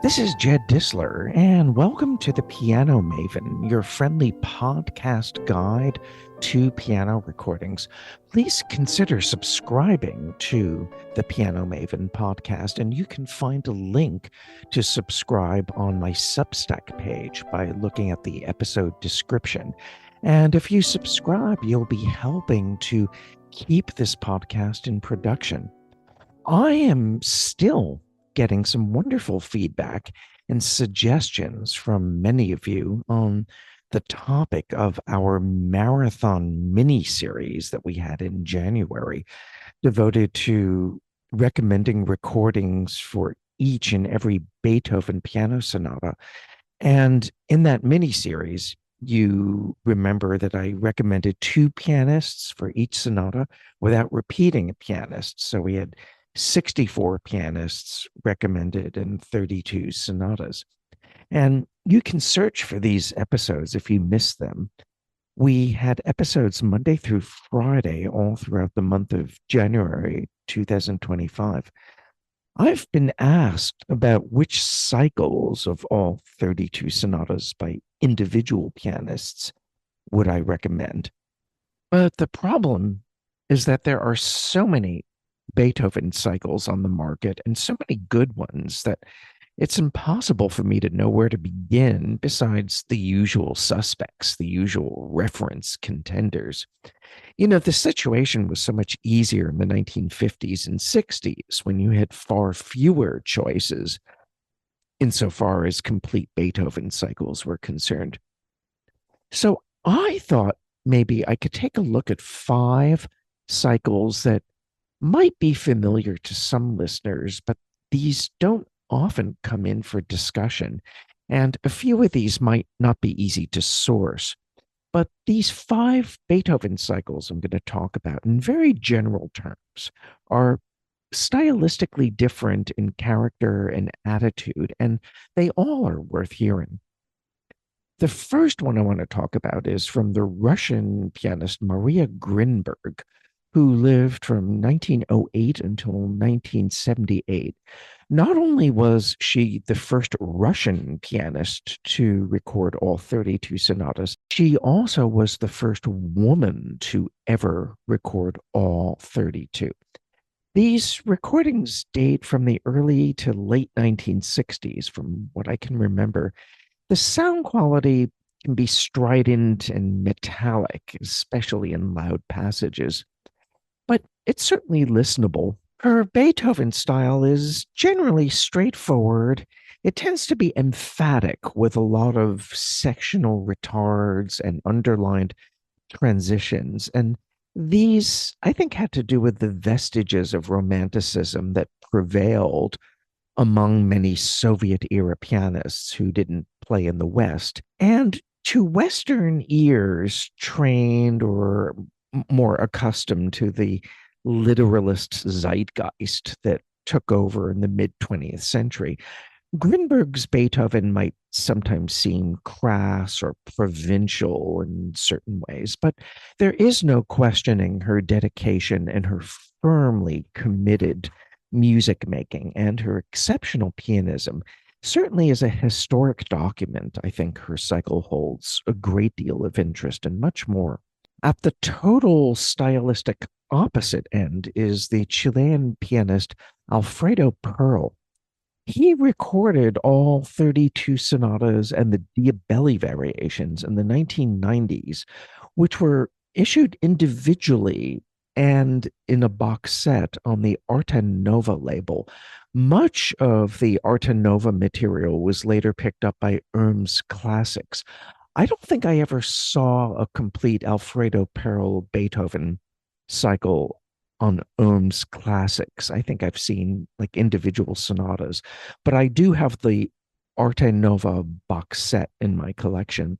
This is Jed Disler, and welcome to the Piano Maven, your friendly podcast guide to piano recordings. Please consider subscribing to the Piano Maven podcast, and you can find a link to subscribe on my Substack page by looking at the episode description. And if you subscribe, you'll be helping to keep this podcast in production. I am still getting some wonderful feedback and suggestions from many of you on the topic of our marathon mini series that we had in January, devoted to recommending recordings for each and every Beethoven piano sonata. And in that mini series, you remember that I recommended two pianists for each sonata without repeating a pianist. So we had 64 pianists recommended and 32 sonatas. And you can search for these episodes if you missed them. We had episodes Monday through Friday all throughout the month of January 2025. I've been asked about which cycles of all 32 sonatas by individual pianists would I recommend. But the problem is that there are so many Beethoven cycles on the market and so many good ones that it's impossible for me to know where to begin besides the usual suspects, the usual reference contenders. You know, the situation was so much easier in the 1950s and 60s when you had far fewer choices insofar as complete Beethoven cycles were concerned. So I thought maybe I could take a look at 5 cycles that might be familiar to some listeners, but these don't often come in for discussion. And a few of these might not be easy to source. But these 5 Beethoven cycles I'm going to talk about in very general terms are stylistically different in character and attitude, and they all are worth hearing. The first one I want to talk about is from the Russian pianist Maria Grinberg, who lived from 1908 until 1978. Not only was she the first Russian pianist to record all 32 sonatas, she also was the first woman to ever record all 32. These recordings date from the early to late 1960s, from what I can remember. The sound quality can be strident and metallic, especially in loud passages, but it's certainly listenable. Her Beethoven style is generally straightforward. It tends to be emphatic with a lot of sectional retards and underlined transitions. And these, I think, had to do with the vestiges of romanticism that prevailed among many Soviet era pianists who didn't play in the West. And to Western ears trained or more accustomed to the literalist zeitgeist that took over in the mid 20th century, Grinberg's Beethoven might sometimes seem crass or provincial in certain ways, but there is no questioning her dedication and her firmly committed music making, and her exceptional pianism. Certainly, as a historic document, I think her cycle holds a great deal of interest and much more. At the total stylistic opposite end is the Chilean pianist Alfredo Pearl. He recorded all 32 sonatas and the Diabelli variations in the 1990s, which were issued individually and in a box set on the Arte Nova label. Much of the Arte Nova material was later picked up by Erm's Classics. I don't think I ever saw a complete Alfredo Pearl Beethoven cycle on Ohm's Classics. I think I've seen like individual sonatas, but I do have the Arte Nova box set in my collection.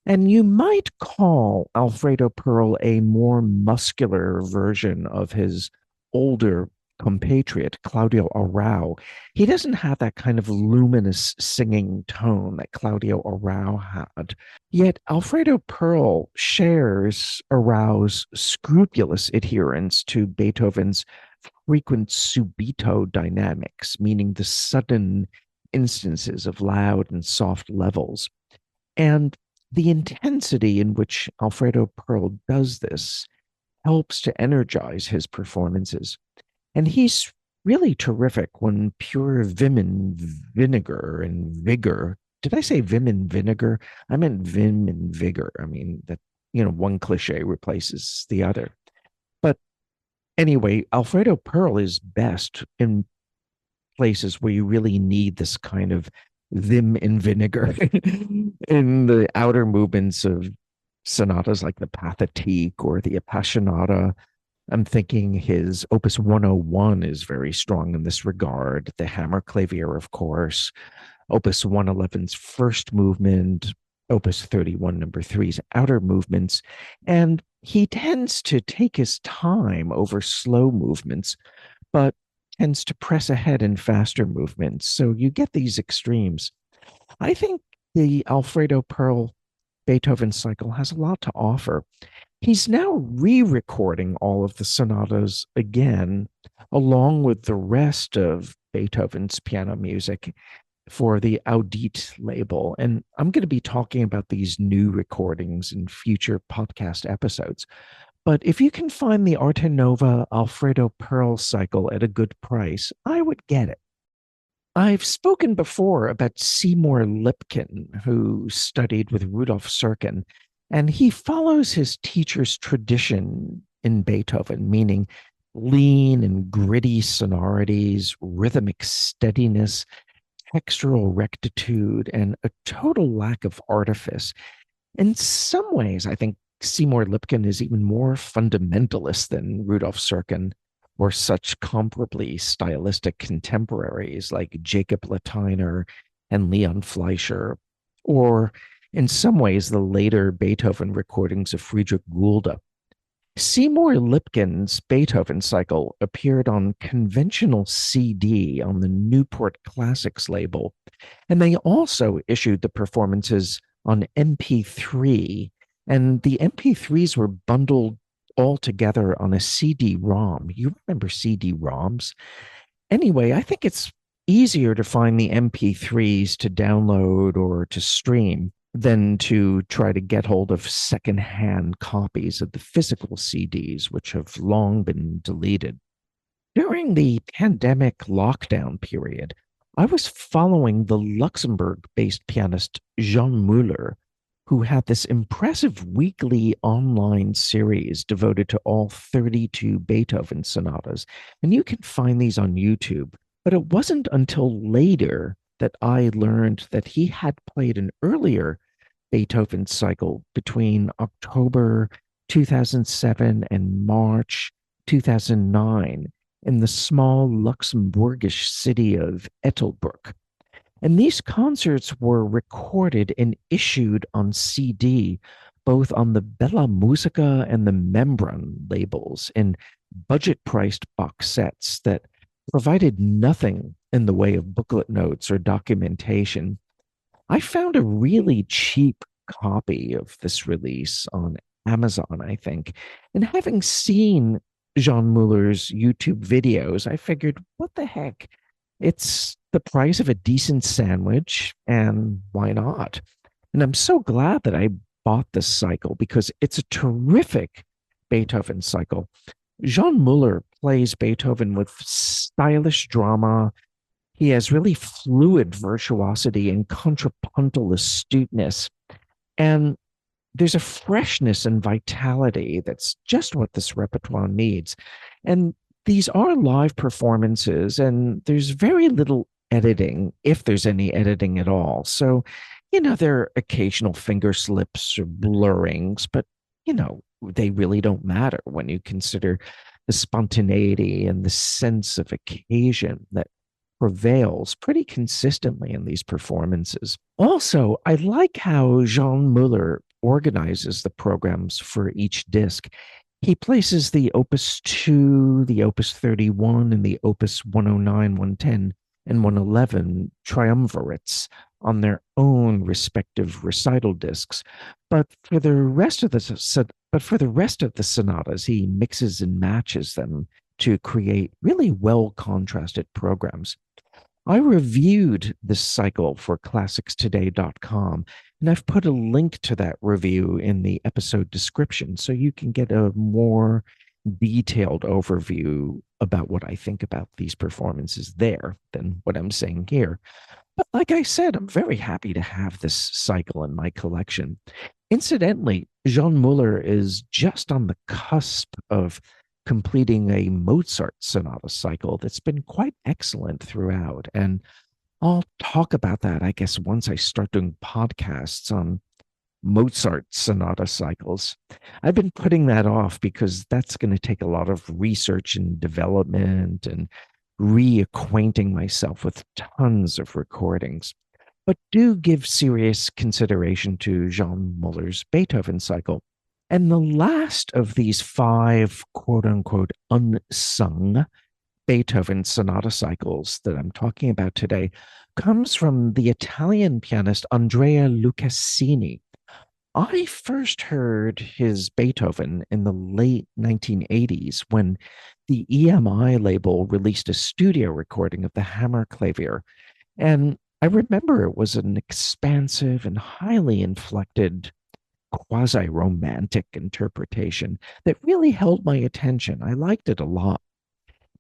And you might call Alfredo Pearl a more muscular version of his older compatriot, Claudio Arrau. He doesn't have that kind of luminous singing tone that Claudio Arrau had. Yet Alfredo Pearl shares arouse scrupulous adherence to Beethoven's frequent subito dynamics, meaning the sudden instances of loud and soft levels. And the intensity in which Alfredo Pearl does this helps to energize his performances. And he's really terrific when pure vim and vinegar and vigor. Did I say vim and vinegar? I meant vim and vigor. I mean, that, one cliche replaces the other. But anyway, Alfredo Pearl is best in places where you really need this kind of vim and vinegar in the outer movements of sonatas like the Pathetique or the Appassionata. I'm thinking his Opus 101 is very strong in this regard. The Hammerklavier, of course, Opus 111's first movement, Opus 31, number three's outer movements. And he tends to take his time over slow movements, but tends to press ahead in faster movements. So you get these extremes. I think the Alfredo Pearl Beethoven cycle has a lot to offer. He's now re recording all of the sonatas again, along with the rest of Beethoven's piano music for the Audit label. And I'm going to be talking about these new recordings in future podcast episodes. But if you can find the Arte Nova Alfredo Pearl cycle at a good price, I would get it. I've spoken before about Seymour Lipkin, who studied with Rudolf Serkin, and he follows his teacher's tradition in Beethoven, meaning lean and gritty sonorities, rhythmic steadiness, textural rectitude, and a total lack of artifice. In some ways, I think Seymour Lipkin is even more fundamentalist than Rudolf Serkin or such comparably stylistic contemporaries like Jacob Latiner and Leon Fleischer, or in some ways the later Beethoven recordings of Friedrich Gulda. Seymour Lipkin's Beethoven cycle appeared on conventional CD on the Newport Classics label, and they also issued the performances on MP3, and the MP3s were bundled all together on a CD-ROM. You remember CD-ROMs? Anyway, I think it's easier to find the MP3s to download or to stream than to try to get hold of secondhand copies of the physical CDs, which have long been deleted. During the pandemic lockdown period, I was following the Luxembourg based pianist Jean Müller, who had this impressive weekly online series devoted to all 32 Beethoven sonatas. And you can find these on YouTube. But it wasn't until later that I learned that he had played an earlier Beethoven cycle between October 2007 and March 2009 in the small Luxembourgish city of Ettelbruck. And these concerts were recorded and issued on CD, both on the Bella Musica and the Membran labels in budget priced box sets that provided nothing in the way of booklet notes or documentation. I found a really cheap copy of this release on Amazon, I think. And having seen Jean Muller's YouTube videos, I figured, what the heck? It's the price of a decent sandwich, and why not? And I'm so glad that I bought this cycle because it's a terrific Beethoven cycle. Jean Muller plays Beethoven with stylish drama. He has really fluid virtuosity and contrapuntal astuteness. And there's a freshness and vitality that's just what this repertoire needs. And these are live performances, and there's very little editing, if there's any editing at all. So, there are occasional finger slips or blurrings, but, they really don't matter when you consider the spontaneity and the sense of occasion that prevails pretty consistently in these performances. Also, I like how Jean Muller organizes the programs for each disc. He places the Opus 2, the Opus 31, and the Opus 109, 110, and 111 triumvirates on their own respective recital discs. But for the rest of the sonatas, he mixes and matches them to create really well contrasted programs. I reviewed this cycle for classicstoday.com, and I've put a link to that review in the episode description so you can get a more detailed overview about what I think about these performances there than what I'm saying here. But like I said, I'm very happy to have this cycle in my collection. Incidentally, Jean Müller is just on the cusp of completing a Mozart sonata cycle that's been quite excellent throughout. And I'll talk about that, I guess, once I start doing podcasts on Mozart sonata cycles. I've been putting that off because that's going to take a lot of research and development and reacquainting myself with tons of recordings. But do give serious consideration to Jean Muller's Beethoven cycle. And the last of these five quote unquote unsung Beethoven sonata cycles that I'm talking about today comes from the Italian pianist Andrea Lucchesini. I first heard his Beethoven in the late 1980s when the EMI label released a studio recording of the Hammerklavier. And I remember it was an expansive and highly inflected, quasi romantic interpretation that really held my attention. I liked it a lot.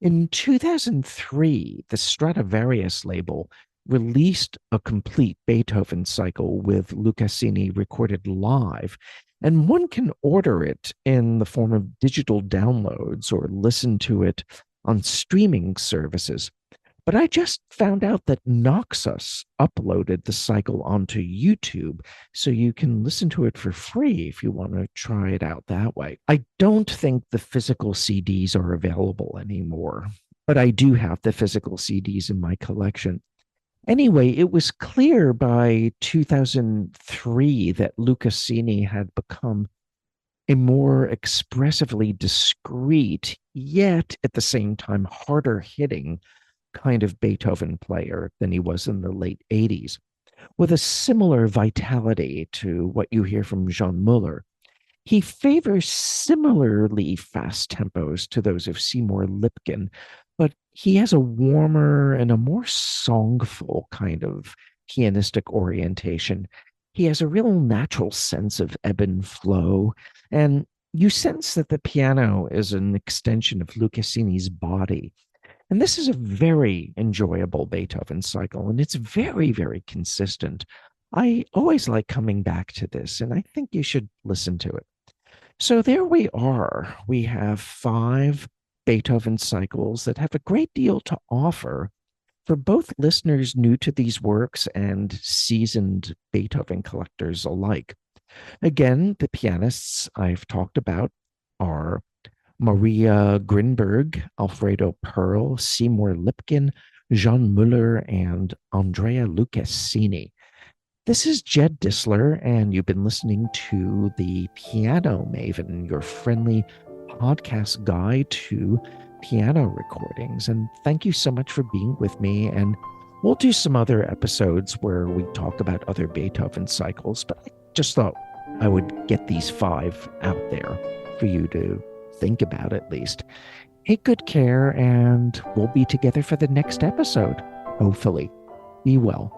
In 2003, the Stradivarius label released a complete Beethoven cycle with Lucchesini recorded live, and one can order it in the form of digital downloads or listen to it on streaming services. But I just found out that Noxus uploaded the cycle onto YouTube, so you can listen to it for free if you want to try it out that way. I don't think the physical CDs are available anymore, but I do have the physical CDs in my collection. Anyway, it was clear by 2003 that Lucchesini had become a more expressively discreet, yet at the same time harder hitting kind of Beethoven player than he was in the late 80s, with a similar vitality to what you hear from Jean Müller. He favors similarly fast tempos to those of Seymour Lipkin, but he has a warmer and a more songful kind of pianistic orientation. He has a real natural sense of ebb and flow, and you sense that the piano is an extension of Lucchesini's body. And this is a very enjoyable Beethoven cycle, and it's very, very consistent. I always like coming back to this, and I think you should listen to it. So there we are. We have five Beethoven cycles that have a great deal to offer for both listeners new to these works and seasoned Beethoven collectors alike. Again, the pianists I've talked about are Maria Grinberg, Alfredo Pearl, Seymour Lipkin, Jean Müller, and Andrea Lucchesini. This is Jed Disler, and you've been listening to the Piano Maven, your friendly podcast guide to piano recordings. And thank you so much for being with me. And we'll do some other episodes where we talk about other Beethoven cycles, but I just thought I would get these five out there for you to think about at least. Take good care, and we'll be together for the next episode, hopefully. Be well.